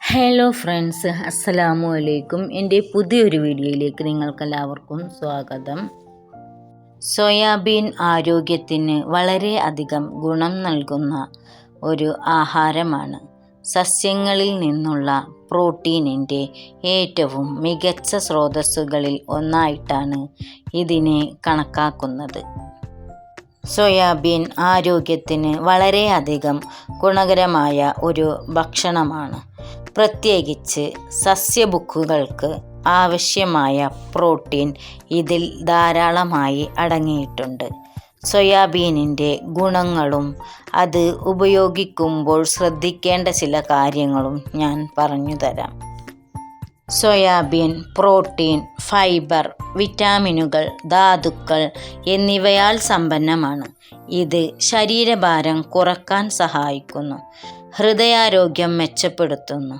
Hello friends, അസ്സലാമു അലൈക്കും. എൻ്റെ പുതിയൊരു വീഡിയോയിലേക്ക് നിങ്ങൾക്കെല്ലാവർക്കും സ്വാഗതം. സോയാബീൻ ആരോഗ്യത്തിന് വളരെ അധികം ഗുണം നൽകുന്ന ഒരു ആഹാരമാണ്. സസ്യങ്ങളിൽ നിന്നുള്ള പ്രോട്ടീനിൻ്റെ ഏറ്റവും മികച്ച സ്രോതസ്സുകളിൽ ഒന്നായിട്ടാണ് ഇതിനെ കണക്കാക്കുന്നത്. സോയാബീൻ ആരോഗ്യത്തിന് വളരെയധികം ഗുണകരമായ ഒരു ഭക്ഷണമാണ്. പ്രത്യേകിച്ച് സസ്യഭുക്കുകൾക്ക് ആവശ്യമായ പ്രോട്ടീൻ ഇതിൽ ധാരാളമായി അടങ്ങിയിട്ടുണ്ട്. സോയാബീനിൻ്റെ ഗുണങ്ങളും അത് ഉപയോഗിക്കുമ്പോൾ ശ്രദ്ധിക്കേണ്ട ചില കാര്യങ്ങളും ഞാൻ പറഞ്ഞു തരാം. സോയാബീൻ പ്രോട്ടീൻ, ഫൈബർ, വിറ്റാമിനുകൾ, ധാതുക്കൾ എന്നിവയാൽ സമ്പന്നമാണ്. ഇത് ശരീരഭാരം കുറക്കാൻ സഹായിക്കുന്നു, ഹൃദയാരോഗ്യം മെച്ചപ്പെടുത്തുന്നു,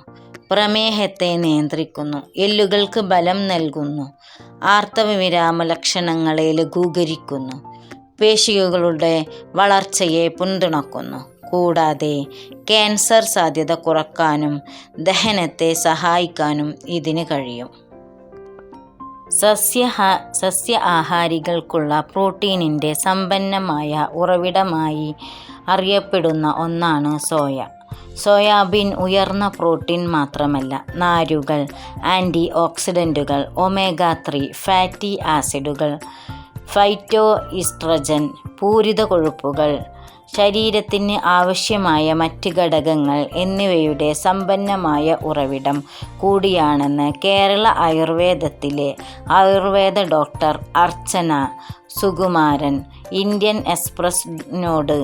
പ്രമേഹത്തെ നിയന്ത്രിക്കുന്നു, എല്ലുകൾക്ക് ബലം നൽകുന്നു, ആർത്തവവിരാമ ലക്ഷണങ്ങളെ ലഘൂകരിക്കുന്നു, പേശികളുടെ വളർച്ചയെ പിന്തുണയ്ക്കുന്നു. കൂടാതെ ക്യാൻസർ സാധ്യത കുറക്കാനും ദഹനത്തെ സഹായിക്കാനും ഇതിന് കഴിയും. സസ്യ ആഹാരികൾക്കുള്ള പ്രോട്ടീനിൻ്റെ സമ്പന്നമായ ഉറവിടമായി അറിയപ്പെടുന്ന ഒന്നാണ് സോയ. സോയാബീൻ ഉയർന്ന പ്രോട്ടീൻ മാത്രമല്ല, നാരുകൾ, ആൻറ്റി ഓക്സിഡൻറ്റുകൾ, ഒമേഗ 3 ഫാറ്റി ആസിഡുകൾ, ഫൈറ്റോ ഈസ്ട്രജൻ, പൂരിത കൊഴുപ്പുകൾ, ശരീരത്തിന് ആവശ്യമായ മറ്റ് ഘടകങ്ങൾ എന്നിവയുടെ സമ്പന്നമായ ഉറവിടം കൂടിയാണെന്ന് കേരള ആയുർവേദത്തിലെ ആയുർവേദ ഡോക്ടർ അർച്ചന സുകുമാരൻ ഇന്ത്യൻ എക്സ്പ്രസ്സിനോട്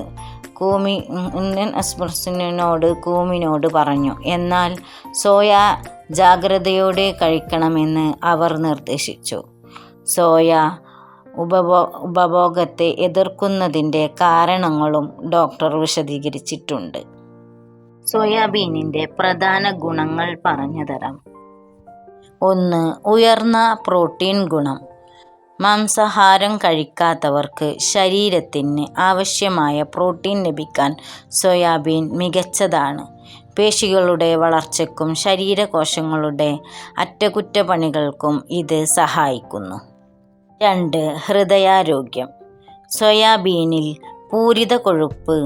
കൂമിനോട് പറഞ്ഞു. എന്നാൽ സോയ ജാഗ്രതയോടെ കഴിക്കണമെന്ന് അവർ നിർദ്ദേശിച്ചു. സോയ ഉപഭോഗത്തെ എതിർക്കുന്നതിൻ്റെ കാരണങ്ങളും ഡോക്ടർ വിശദീകരിച്ചിട്ടുണ്ട്. സോയാബീനിൻ്റെ പ്രധാന ഗുണങ്ങൾ പറഞ്ഞു തരാം. 1. ഉയർന്ന പ്രോട്ടീൻ ഗുണം. മാംസാഹാരം കഴിക്കാത്തവർക്ക് ശരീരത്തിന് ആവശ്യമായ പ്രോട്ടീൻ ലഭിക്കാൻ സോയാബീൻ മികച്ചതാണ്. പേശികളുടെ വളർച്ചയ്ക്കും ശരീരകോശങ്ങളുടെ അറ്റകുറ്റപ്പണികൾക്കും ഇത് സഹായിക്കുന്നു. 2. ഹൃദയാരോഗ്യം. സോയാബീനിൽ പൂരിത കൊഴുപ്പ്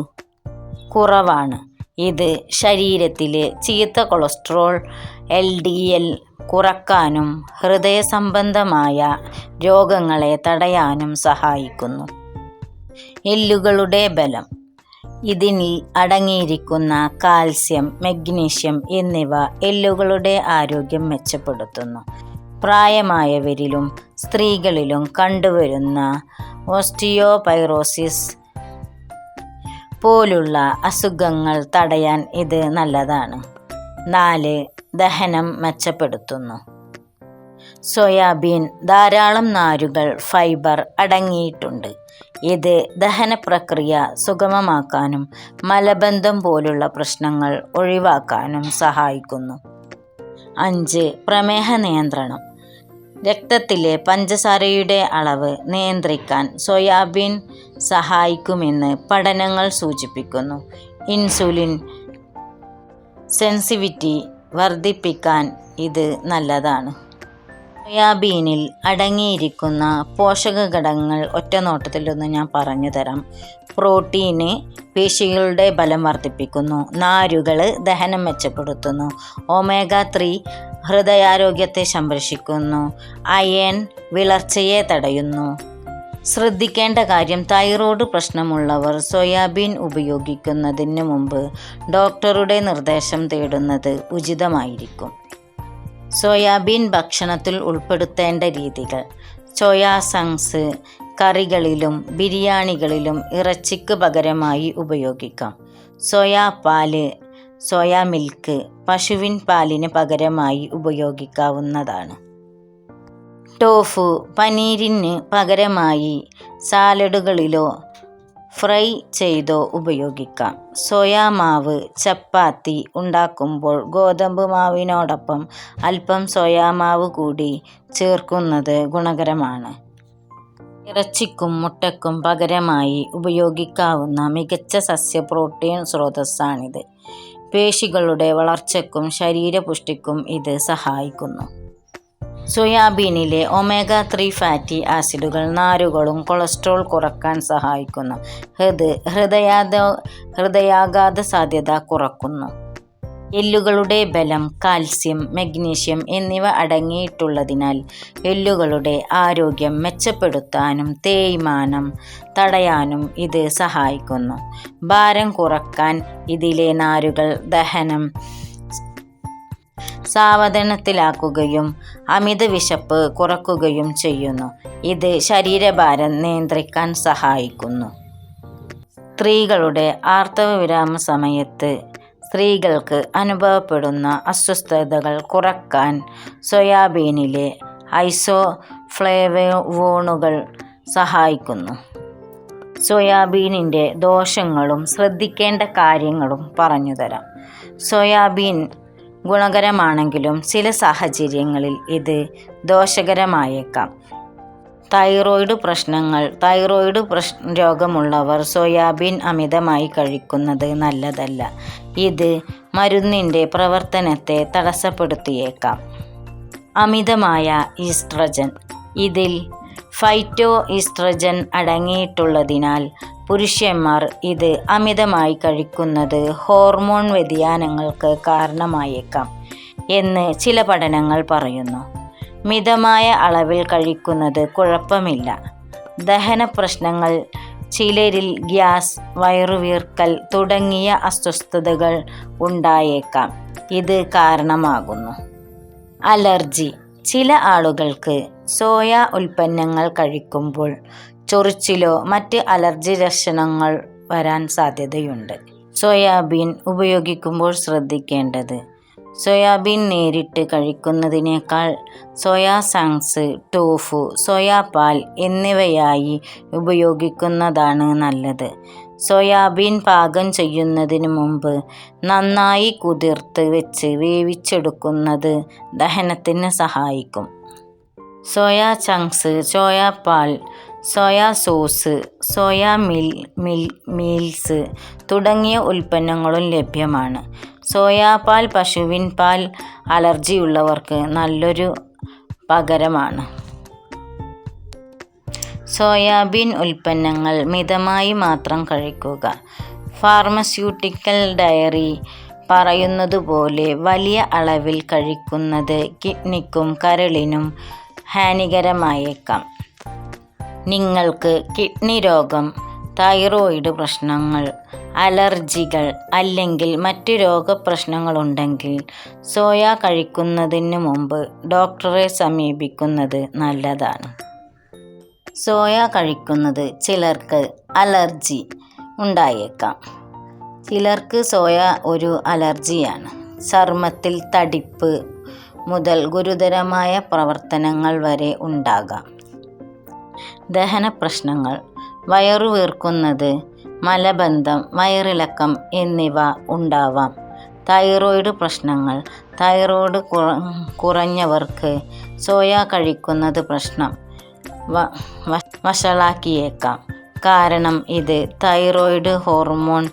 കുറവാണ്. ഇത് ശരീരത്തിലെ ചീത്ത കൊളസ്ട്രോൾ LDL കുറക്കാനും ഹൃദയ സംബന്ധമായ രോഗങ്ങളെ തടയാനും സഹായിക്കുന്നു. എല്ലുകളുടെ ബലം. ഇതിൽ അടങ്ങിയിരിക്കുന്ന കാൽസ്യം, മഗ്നീഷ്യം എന്നിവ എല്ലുകളുടെ ആരോഗ്യം മെച്ചപ്പെടുത്തുന്നു. പ്രായമായവരിലും സ്ത്രീകളിലും കണ്ടുവരുന്ന ഓസ്റ്റിയോപൈറോസിസ് പോലുള്ള അസുഖങ്ങൾ തടയാൻ ഇത് നല്ലതാണ്. 4. ദഹനം മെച്ചപ്പെടുത്തുന്നു. സോയാബീൻ ധാരാളം നാരുകൾ, ഫൈബർ അടങ്ങിയിട്ടുണ്ട്. ഇത് ദഹനപ്രക്രിയ സുഗമമാക്കാനും മലബന്ധം പോലുള്ള പ്രശ്നങ്ങൾ ഒഴിവാക്കാനും സഹായിക്കുന്നു. 5. പ്രമേഹ നിയന്ത്രണം. രക്തത്തിലെ പഞ്ചസാരയുടെ അളവ് നിയന്ത്രിക്കാൻ സോയാബീൻ സഹായിക്കുമെന്ന് പഠനങ്ങൾ സൂചിപ്പിക്കുന്നു. ഇൻസുലിൻ സെൻസിറ്റിവിറ്റി വർദ്ധിപ്പിക്കാൻ ഇത് നല്ലതാണ്. സോയാബീനിൽ അടങ്ങിയിരിക്കുന്ന പോഷകഘടകങ്ങൾ ഒറ്റനോട്ടത്തിലൊന്ന് ഞാൻ പറഞ്ഞു തരാം. പ്രോട്ടീന് പേശികളുടെ ബലം വർദ്ധിപ്പിക്കുന്നു. നാരുകൾ ദഹനം മെച്ചപ്പെടുത്തുന്നു. ഒമേഗ 3 ഹൃദയാരോഗ്യത്തെ സംരക്ഷിക്കുന്നു. അയൺ വിളർച്ചയെ തടയുന്നു. ശ്രദ്ധിക്കേണ്ട കാര്യം, തൈറോയ്ഡ് പ്രശ്നമുള്ളവർ സോയാബീൻ ഉപയോഗിക്കുന്നതിന് മുമ്പ് ഡോക്ടറുടെ നിർദ്ദേശം തേടുന്നത് ഉചിതമായിരിക്കും. സോയാബീൻ ഭക്ഷണത്തിൽ ഉൾപ്പെടുത്തേണ്ട രീതികൾ. സോയാ ചങ്ക്സ് കറികളിലും ബിരിയാണികളിലും ഇറച്ചിക്ക് പകരമായി ഉപയോഗിക്കാം. സോയാ പാല്, സോയാ മിൽക്ക് പശുവിൻ പാലിന് പകരമായി ഉപയോഗിക്കാവുന്നതാണ്. ടോഫു പനീരിന് പകരമായി സാലഡുകളിലോ ഫ്രൈ ചെയ്തോ ഉപയോഗിക്കാം. സോയാ മാവ് ചപ്പാത്തി ഉണ്ടാക്കുമ്പോൾ ഗോതമ്പ് മാവിനോടൊപ്പം അല്പം സോയാ മാവ് കൂടി ചേർക്കുന്നത് ഗുണകരമാണ്. ഇറച്ചിക്കും മുട്ടയ്ക്കും പകരമായി ഉപയോഗിക്കാവുന്ന മികച്ച സസ്യ പ്രോട്ടീൻ സ്രോതസ്സാണിത്. പേശികളുടെ വളർച്ചയ്ക്കും ശരീരപുഷ്ടിക്കും ഇത് സഹായിക്കുന്നു. സോയാബീനിലെ ഒമേഗ 3 ഫാറ്റി ആസിഡുകൾ നാരുകളും കൊളസ്ട്രോൾ കുറയ്ക്കാൻ സഹായിക്കുന്നു. ഹൃദയാഘാത സാധ്യത കുറയ്ക്കുന്നു. എല്ലുകളുടെ ബലം, കാൽസ്യം, മഗ്നീഷ്യം എന്നിവ അടങ്ങിയിട്ടുള്ളതിനാൽ എല്ലുകളുടെ ആരോഗ്യം മെച്ചപ്പെടുത്താനും തേയ്മാനം തടയാനും ഇത് സഹായിക്കുന്നു. ഭാരം കുറയ്ക്കാൻ ഇതിലെ നാരുകൾ ദഹനം സാവധാനത്തിലാക്കുകയും അമിത വിശപ്പ് കുറയ്ക്കുകയും ചെയ്യുന്നു. ഇത് ശരീരഭാരം നിയന്ത്രിക്കാൻ സഹായിക്കുന്നു. സ്ത്രീകളുടെ ആർത്തവ വിരാമ സമയത്ത് സ്ത്രീകൾക്ക് അനുഭവപ്പെടുന്ന അസ്വസ്ഥതകൾ കുറയ്ക്കാൻ സോയാബീനിലെ ഐസോഫ്ലേവോണുകൾ സഹായിക്കുന്നു. സോയാബീനിൻ്റെ ദോഷങ്ങളും ശ്രദ്ധിക്കേണ്ട കാര്യങ്ങളും പറഞ്ഞുതരാം. സോയാബീൻ ഗുണകരമാണെങ്കിലും ചില സാഹചര്യങ്ങളിൽ ഇത് ദോഷകരമായേക്കാം. തൈറോയിഡ് രോഗമുള്ളവർ സോയാബീൻ അമിതമായി കഴിക്കുന്നത് നല്ലതല്ല. ഇത് മരുന്നിൻ്റെ പ്രവർത്തനത്തെ തടസ്സപ്പെടുത്തിയേക്കാം. അമിതമായ ഈസ്ട്രജൻ. ഇതിൽ ഫൈറ്റോ ഈസ്ട്രജൻ അടങ്ങിയിട്ടുള്ളതിനാൽ പുരുഷന്മാർ ഇത് അമിതമായി കഴിക്കുന്നത് ഹോർമോൺ വ്യതിയാനങ്ങൾക്ക് കാരണമായേക്കാം എന്ന് ചില പഠനങ്ങൾ പറയുന്നു. മിതമായ അളവിൽ കഴിക്കുന്നത് കുഴപ്പമില്ല. ദഹന പ്രശ്നങ്ങൾ, ചിലരിൽ ഗ്യാസ്, വയറുവീർക്കൽ തുടങ്ങിയ അസ്വസ്ഥതകൾ ഉണ്ടായേക്കാം. ഇത് കാരണമാകുന്നു. അലർജി. ചില ആളുകൾക്ക് സോയ ഉൽപ്പന്നങ്ങൾ കഴിക്കുമ്പോൾ ചൊറിച്ചിലോ മറ്റ് അലർജി ലക്ഷണങ്ങൾ വരാൻ സാധ്യതയുണ്ട്. സോയാബീൻ ഉപയോഗിക്കുമ്പോൾ ശ്രദ്ധിക്കേണ്ടത്: സോയാബീൻ നേരിട്ട് കഴിക്കുന്നതിനേക്കാൾ സോയാ ചങ്ക്സ്, ടോഫു, സോയാ പാൽ എന്നിവയായി ഉപയോഗിക്കുന്നതാണ് നല്ലത്. സോയാബീൻ പാകം ചെയ്യുന്നതിന് മുമ്പ് നന്നായി കുതിർത്ത് വെച്ച് വേവിച്ചെടുക്കുന്നത് ദഹനത്തിന് സഹായിക്കും. സോയാ ചങ്ക്സ്, സോയാ പാൽ, സോയാ സോസ്, സോയാ മീൽസ് തുടങ്ങിയ ഉൽപ്പന്നങ്ങളും ലഭ്യമാണ്. സോയാ പാൽ, പശുവിൻ പാൽ അലർജിയുള്ളവർക്ക് നല്ലൊരു പകരമാണ്. സോയാബീൻ ഉൽപ്പന്നങ്ങൾ മിതമായി മാത്രം കഴിക്കുക. ഫാർമസ്യൂട്ടിക്കൽ ഡയറി പറയുന്നതുപോലെ വലിയ അളവിൽ കഴിക്കുന്നത് കിഡ്നിക്കും കരളിനും ഹാനികരമായേക്കാം. നിങ്ങൾക്ക് കിഡ്നി രോഗം, തൈറോയിഡ് പ്രശ്നങ്ങൾ, അലർജികൾ അല്ലെങ്കിൽ മറ്റ് രോഗപ്രശ്നങ്ങളുണ്ടെങ്കിൽ സോയ കഴിക്കുന്നതിന് മുമ്പ് ഡോക്ടറെ സമീപിക്കുന്നത് നല്ലതാണ്. സോയ കഴിക്കുന്നത് ചിലർക്ക് അലർജി ഉണ്ടായേക്കാം. ചിലർക്ക് സോയ ഒരു അലർജിയാണ്. ചർമ്മത്തിൽ തടിപ്പ് മുതൽ ഗുരുതരമായ പ്രവർത്തനങ്ങൾ വരെ ഉണ്ടാകാം. ദഹന പ്രശ്നങ്ങൾ, വയറുവീർക്കുന്നത്, മലബന്ധം, വയറിളക്കം എന്നിവ ഉണ്ടാവാം. തൈറോയിഡ് പ്രശ്നങ്ങൾ. തൈറോയിഡ് കുറഞ്ഞവർക്ക് സോയ കഴിക്കുന്നത് പ്രശ്നം വഷളാക്കിയേക്കാം. കാരണം ഇത് തൈറോയിഡ് ഹോർമോൺ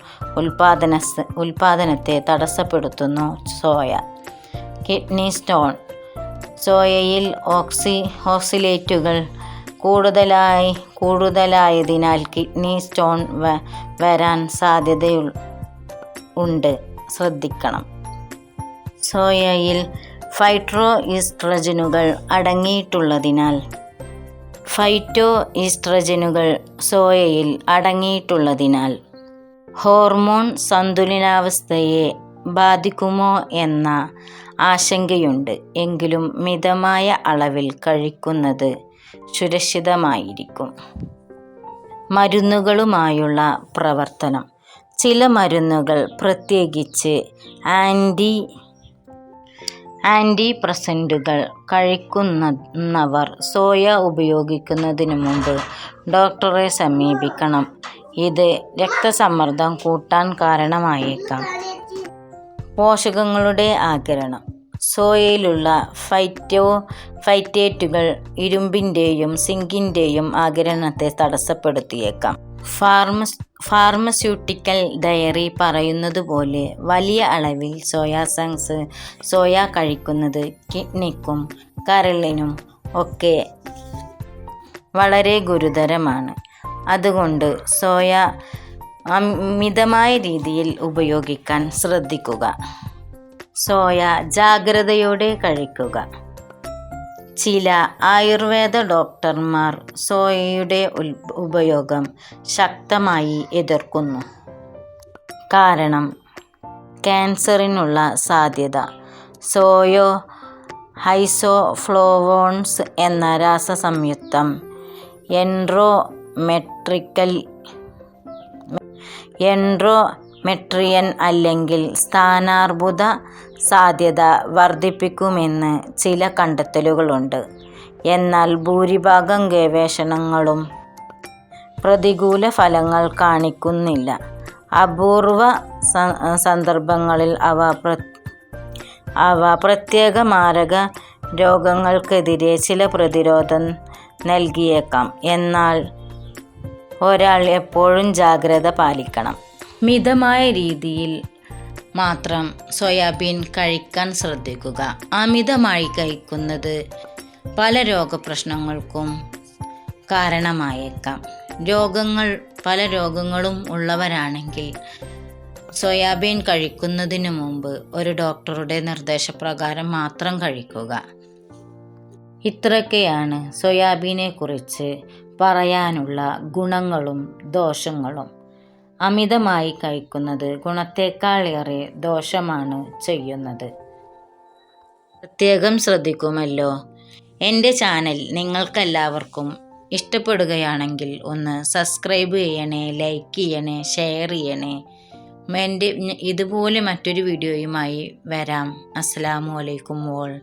ഉൽപാദനത്തെ തടസ്സപ്പെടുത്തുന്നു. സോയ. Kidney stone. സോയയിൽ ഓക്സലേറ്റുകൾ കൂടുതലായതിനാൽ കിഡ്നി സ്റ്റോൺ വരാൻ സാധ്യതയുണ്ട്. ശ്രദ്ധിക്കണം. സോയയിൽ ഫൈറ്റോ ഈസ്ട്രജനുകൾ അടങ്ങിയിട്ടുള്ളതിനാൽ ഹോർമോൺ സന്തുലനാവസ്ഥയെ ബാധിക്കുമോ എന്ന ആശങ്കയുണ്ട്. എങ്കിലും മിതമായ അളവിൽ കഴിക്കുന്നത് സുരക്ഷിതമായിരിക്കും. മരുന്നുകളുമായുള്ള പ്രവർത്തനം. ചില മരുന്നുകൾ, പ്രത്യേകിച്ച് ആൻറ്റിഡിപ്രസൻറ്റുകൾ കഴിക്കുന്നവർ സോയ ഉപയോഗിക്കുന്നതിന് മുമ്പ് ഡോക്ടറെ സമീപിക്കണം. ഇത് രക്തസമ്മർദ്ദം കൂട്ടാൻ കാരണമായേക്കാം. പോഷകങ്ങളുടെ ആഗിരണം. സോയയിലുള്ള ഫൈറ്റേറ്റുകൾ ഇരുമ്പിൻ്റെയും സിങ്കിൻ്റെയും ആഗിരണത്തെ തടസ്സപ്പെടുത്തിയേക്കാം. ഫാർമസ്യൂട്ടിക്കൽ ഡയറി പറയുന്നത് പോലെ വലിയ അളവിൽ സോയ കഴിക്കുന്നത് കിഡ്നിക്കും കരളിനും ഒക്കെ വളരെ ഗുരുതരമാണ്. അതുകൊണ്ട് സോയ മിതമായ രീതിയിൽ ഉപയോഗിക്കാൻ ശ്രദ്ധിക്കുക. സോയ ജാഗ്രതയോടെ കഴിക്കുക. ചില ആയുർവേദ ഡോക്ടർമാർ സോയയുടെ ഉപയോഗം ശക്തമായി എതിർക്കുന്നു. കാരണം ക്യാൻസറിനുള്ള സാധ്യത. ഐസോഫ്ലേവോൺസ് എന്ന രാസസംയുക്തം എൻഡോമെട്രിയൻ അല്ലെങ്കിൽ സ്ഥാനാർബുദ സാധ്യത വർദ്ധിപ്പിക്കുമെന്ന് ചില കണ്ടെത്തലുകളുണ്ട്. എന്നാൽ ഭൂരിഭാഗം ഗവേഷണങ്ങളും പ്രതികൂല ഫലങ്ങൾ കാണിക്കുന്നില്ല. അപൂർവ സന്ദർഭങ്ങളിൽ അവ പ്രത്യേക മാരക രോഗങ്ങൾക്കെതിരെ ചില പ്രതിരോധം നൽകിയേക്കാം. എന്നാൽ ഒരാൾ എപ്പോഴും ജാഗ്രത പാലിക്കണം. മിതമായ രീതിയിൽ മാത്രം സോയാബീൻ കഴിക്കാൻ ശ്രദ്ധിക്കുക. അമിതമായി കഴിക്കുന്നത് പല രോഗപ്രശ്നങ്ങൾക്കും കാരണമായേക്കാം. പല രോഗങ്ങളും ഉള്ളവരാണെങ്കിൽ സോയാബീൻ കഴിക്കുന്നതിന് മുമ്പ് ഒരു ഡോക്ടറുടെ നിർദ്ദേശപ്രകാരം മാത്രം കഴിക്കുക. ഇത്രയൊക്കെയാണ് സോയാബീനെ കുറിച്ച് പറയാനുള്ള ഗുണങ്ങളും ദോഷങ്ങളും. അമിതമായി കഴിക്കുന്നത് ഗുണത്തേക്കാളേറെ ദോഷമാണ് ചെയ്യുന്നത്. പ്രത്യേകം ശ്രദ്ധിക്കുമല്ലോ. എൻ്റെ ചാനൽ നിങ്ങൾക്കെല്ലാവർക്കും ഇഷ്ടപ്പെടുകയാണെങ്കിൽ ഒന്ന് സബ്സ്ക്രൈബ് ചെയ്യണേ, ലൈക്ക് ചെയ്യണേ, ഷെയർ ചെയ്യണേ. ഇതുപോലെ മറ്റൊരു വീഡിയോയുമായി വരാം. അസ്സലാമു അലൈക്കും ഓൾ.